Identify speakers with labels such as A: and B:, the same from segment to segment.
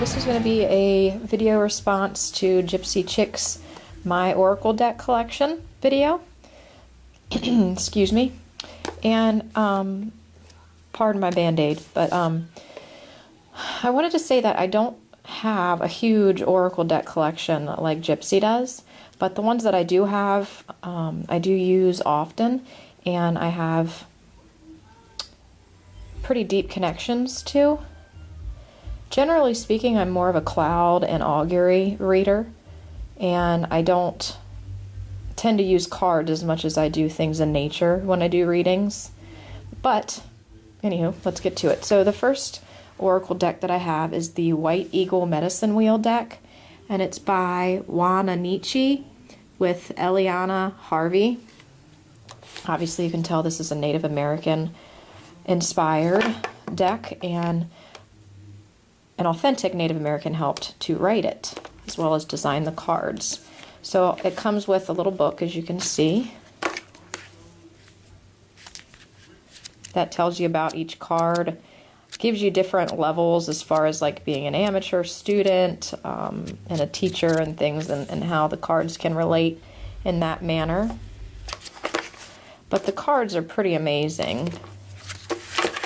A: this is going to be a video response to Gypsy Chick's My Oracle Deck Collection video. Excuse me. And, pardon my band-aid, but I wanted to say that I don't have a huge Oracle deck collection like Gypsy does, but the ones that I do have, I do use often, and I have pretty deep connections to. Generally speaking, I'm more of a cloud and augury reader, and I don't tend to use cards as much as I do things in nature when I do readings. But, anywho, let's get to it. So the first Oracle deck that I have is the White Eagle Medicine Wheel deck, and it's by Juana Nietzsche with Eliana Harvey. Obviously, you can tell this is a Native American inspired deck, and an authentic Native American helped to write it, as well as design the cards. So it comes with a little book, as you can see, that tells you about each card, gives you different levels as far as like being an amateur student and a teacher and things, and how the cards can relate in that manner. But the cards are pretty amazing,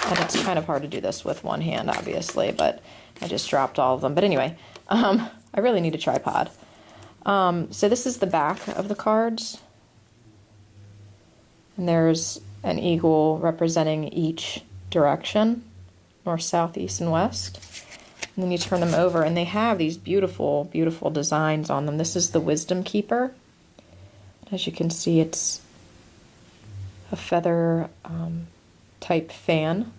A: and it's kind of hard to do this with one hand, obviously, but I just dropped all of them. But anyway, I really need a tripod. So this is the back of the cards, and there's an eagle representing each direction, north, south, east, and west. And then you turn them over, and they have these beautiful, beautiful designs on them. This is the Wisdom Keeper. As you can see, it's a feather type fan.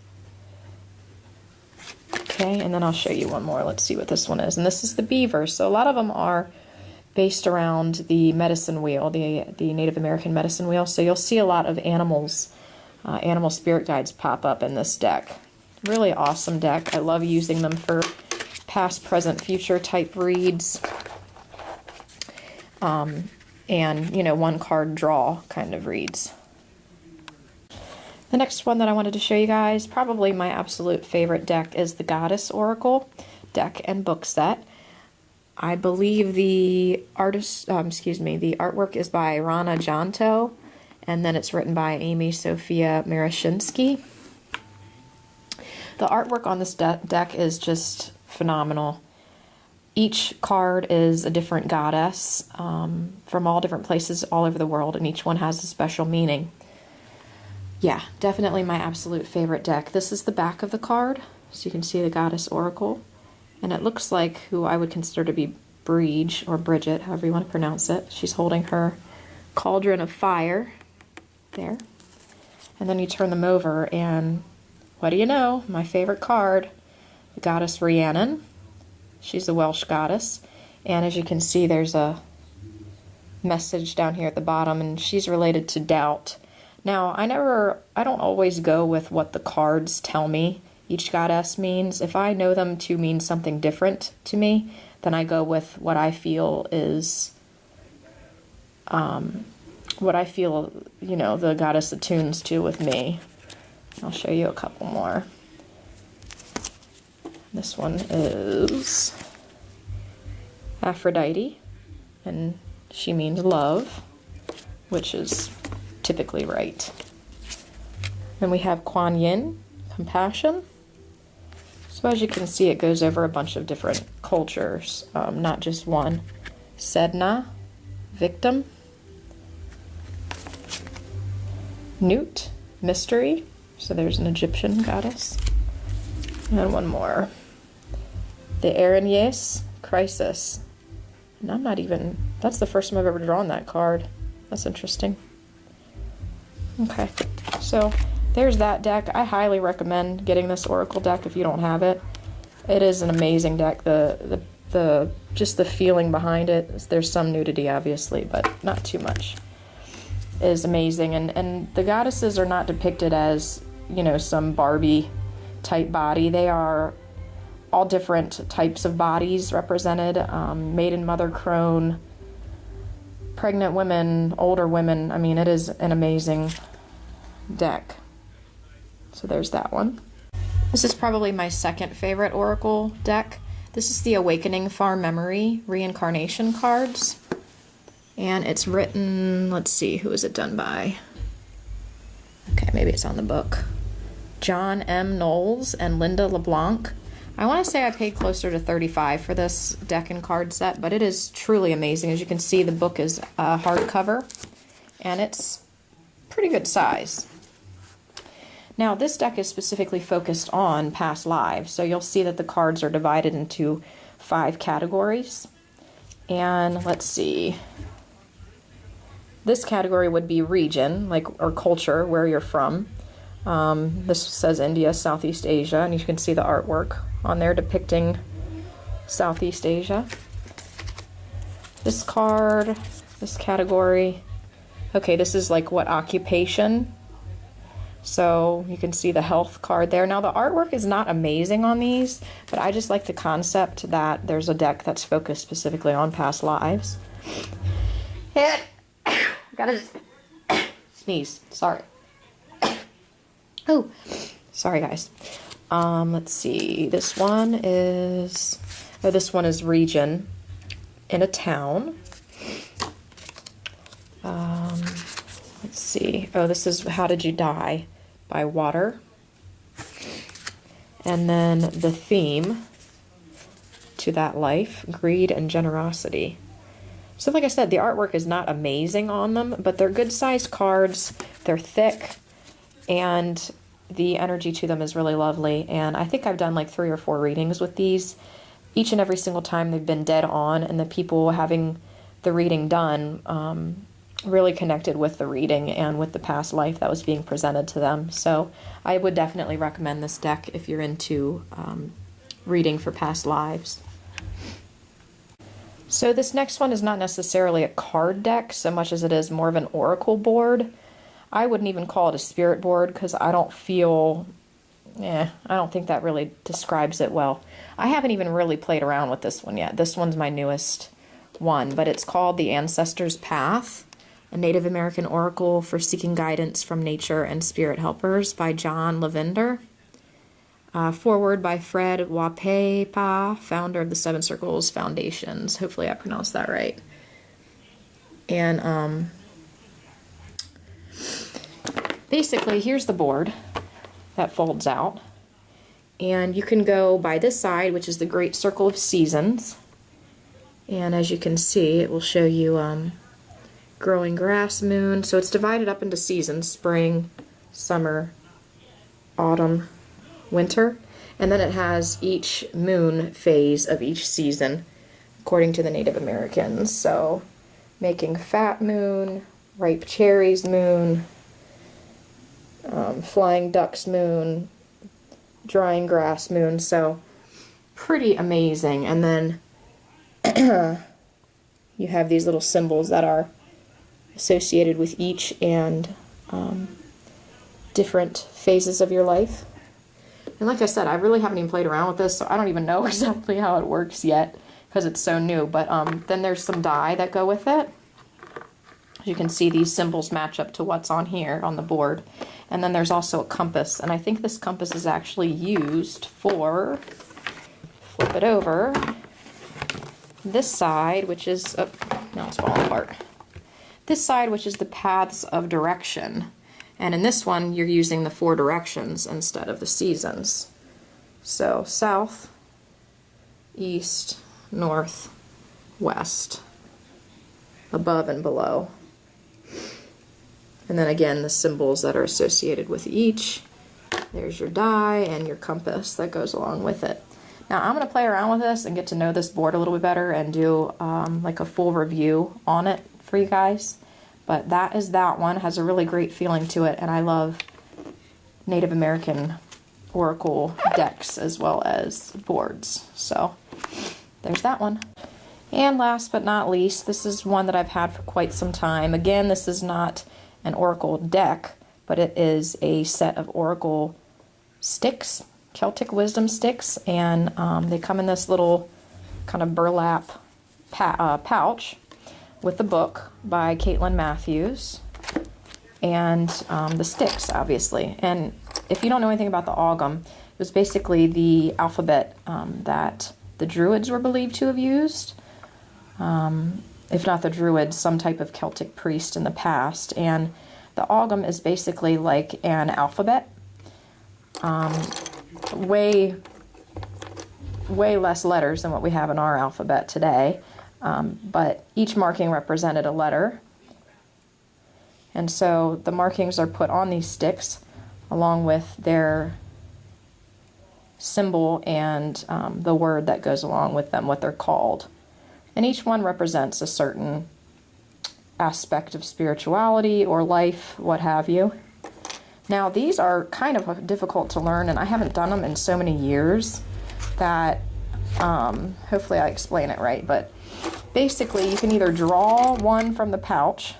A: Okay, and then I'll show you one more. Let's see what this one is. And this is the beaver. So a lot of them are based around the medicine wheel, the Native American medicine wheel. So you'll see a lot of animals, animal spirit guides pop up in this deck. Really awesome deck. I love using them for past, present, future type reads. And, you know, one card draw kind of reads. The next one that I wanted to show you guys, probably my absolute favorite deck, is the Goddess Oracle deck and book set. I believe the the artwork is by Rana Janto, and then it's written by Amy Sophia Marashinsky. The artwork on this deck is just phenomenal. Each card is a different goddess from all different places all over the world, and each one has a special meaning. Yeah, definitely my absolute favorite deck. This is the back of the card, so you can see the Goddess Oracle. And it looks like who I would consider to be Brige, or Bridget, however you want to pronounce it. She's holding her cauldron of fire there. And then you turn them over, and what do you know? My favorite card, the Goddess Rhiannon. She's a Welsh goddess. And as you can see, there's a message down here at the bottom, and she's related to doubt. Now, I don't always go with what the cards tell me each goddess means. If I know them to mean something different to me, then I go with what I feel is, you know, the goddess attunes to with me. I'll show you a couple more. This one is Aphrodite, and she means love, which is typically right. Then we have Kuan Yin, compassion. So as you can see, it goes over a bunch of different cultures, not just one. Sedna, victim. Newt, mystery. So there's an Egyptian goddess. And one more. The Aranyes, crisis. And that's the first time I've ever drawn that card. That's interesting. Okay, so there's that deck. I highly recommend getting this Oracle deck if you don't have it. It is an amazing deck. Just the feeling behind it, there's some nudity obviously, but not too much, is amazing. And the goddesses are not depicted as, you know, some Barbie type body. They are all different types of bodies represented, maiden, mother, crone, pregnant women, older women. I mean, it is an amazing deck. So there's that one. This is probably my second favorite Oracle deck. This is the Awakening Far Memory Reincarnation cards. And it's written, let's see, who is it done by? Okay, maybe it's on the book. John M. Knowles and Linda LeBlanc. I want to say I paid closer to $35 for this deck and card set, but it is truly amazing. As you can see, the book is hardcover, and it's pretty good size. Now, this deck is specifically focused on past lives, so you'll see that the cards are divided into 5 categories. And let's see. This category would be region, or culture, where you're from. This says India, Southeast Asia, and you can see the artwork on there depicting Southeast Asia. This card, this category, okay, this is like what occupation. So you can see the health card there. Now the artwork is not amazing on these, but I just like the concept that there's a deck that's focused specifically on past lives. Gotta sneeze, sorry. Oh, sorry guys. Let's see. This one is region in a town. Let's see. Oh, this is How Did You Die by Water. And then the theme to that life, greed and generosity. So like I said, the artwork is not amazing on them, but they're good sized cards. They're thick. And the energy to them is really lovely, and I think I've done like 3 or 4 readings with these. Each and every single time they've been dead on, and the people having the reading done really connected with the reading and with the past life that was being presented to them. So I would definitely recommend this deck if you're into reading for past lives. So this next one is not necessarily a card deck so much as it is more of an oracle board. I wouldn't even call it a spirit board because I don't think that really describes it well. I haven't even really played around with this one yet. This one's my newest one, but it's called The Ancestor's Path, a Native American Oracle for Seeking Guidance from Nature and Spirit Helpers by John Lavender. Foreword by Fred Wapepa, founder of the Seven Circles Foundations. Hopefully I pronounced that right. And basically, here's the board that folds out, and you can go by this side, which is the Great Circle of Seasons, and as you can see, it will show you growing grass moon. So it's divided up into seasons: spring, summer, autumn, winter, and then it has each moon phase of each season according to the Native Americans. So making fat moon, ripe cherries moon, flying ducks moon, drying grass moon. So pretty amazing. And then you have these little symbols that are associated with each and different phases of your life. And like I said, I really haven't even played around with this, so I don't even know exactly how it works yet because it's so new. But then there's some die that go with it. As you can see, these symbols match up to what's on here on the board. And then there's also a compass, and I think this compass is actually used for, flip it over, this side, which is, oh, now it's falling apart. This side, which is the paths of direction. And in this one, you're using the 4 directions instead of the seasons. So south, east, north, west, above and below. And then again, the symbols that are associated with each. There's your die and your compass that goes along with it. Now I'm going to play around with this and get to know this board a little bit better and do like a full review on it for you guys. But that is that one. It has a really great feeling to it, and I love Native American oracle decks as well as boards. So there's that one. And last but not least, this is one that I've had for quite some time. Again, this is not an oracle deck, but it is a set of oracle sticks, Celtic wisdom sticks, and they come in this little kind of burlap pouch with the book by Caitlin Matthews and the sticks, obviously. And if you don't know anything about the Ogham, it was basically the alphabet that the the Druids were believed to have used. If not the Druids, some type of Celtic priest in the past. And the Ogham is basically like an alphabet. Way less letters than what we have in our alphabet today. But each marking represented a letter. And so the markings are put on these sticks along with their symbol and the word that goes along with them, what they're called. And each one represents a certain aspect of spirituality or life, what have you. Now, these are kind of difficult to learn, and I haven't done them in so many years that hopefully I explain it right. But basically, you can either draw one from the pouch,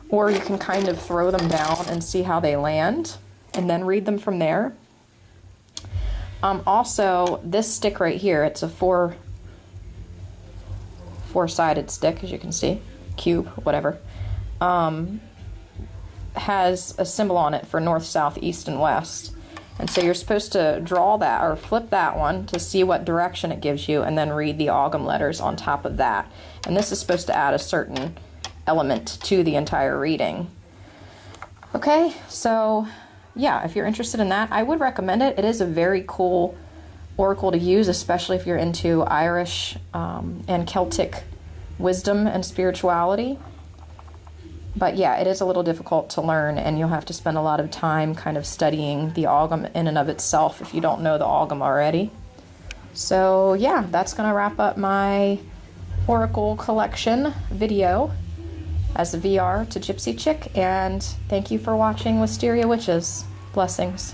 A: or you can kind of throw them down and see how they land, and then read them from there. Also, this stick right here, it's a four-sided stick, as you can see, cube, whatever, has a symbol on it for north, south, east, and west. And so you're supposed to draw that or flip that one to see what direction it gives you, and then read the Ogham letters on top of that. And this is supposed to add a certain element to the entire reading. Okay, so yeah, if you're interested in that, I would recommend it. It is a very cool oracle to use, especially if you're into Irish and Celtic wisdom and spirituality. But yeah, it is a little difficult to learn, and you'll have to spend a lot of time kind of studying the Ogham in and of itself if you don't know the Ogham already. So yeah, that's going to wrap up my oracle collection video as a VR to Gypsy Chick, and thank you for watching Wisteria Witches. Blessings.